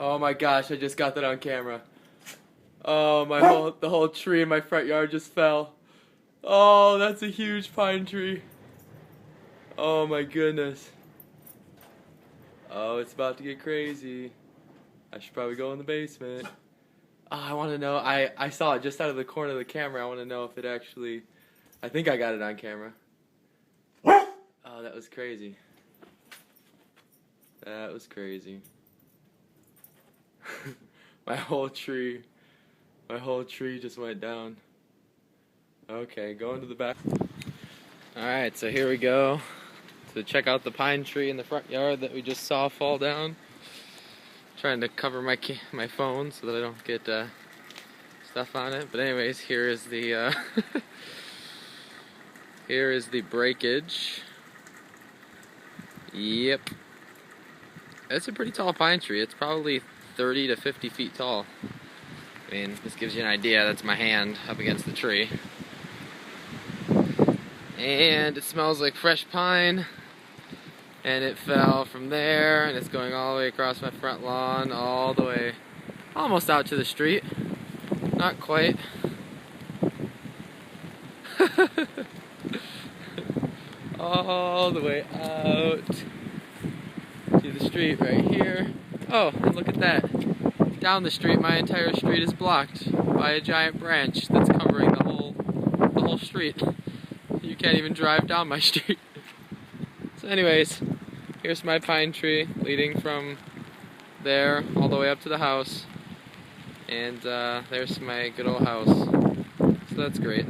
Oh my gosh, I just got that on camera. Oh, the whole tree in my front yard just fell. Oh, that's a huge pine tree. Oh my goodness. Oh, it's about to get crazy. I should probably go in the basement. Oh, I want to know. I saw it just out of the corner of the camera. I want to know if it actually... I think I got it on camera. Oh, that was crazy. That was crazy. My whole tree just went down. Okay, going to the back. Alright, so here we go to check out the pine tree in the front yard that we just saw fall down. Trying to cover my phone so that I don't get stuff on it. But anyways, here is the here is the breakage. Yep. It's a pretty tall pine tree. It's probably 30 to 50 feet tall. I mean, this gives you an idea. That's my hand up against the tree. And it smells like fresh pine. And it fell from there, and it's going all the way across my front lawn, all the way, almost out to the street. Not quite. All the way out to the street right here. Oh, and look at that. Down the street, my entire street is blocked by a giant branch that's covering the whole street. You can't even drive down my street. So anyways, here's my pine tree leading from there all the way up to the house. And there's my good old house. So that's great.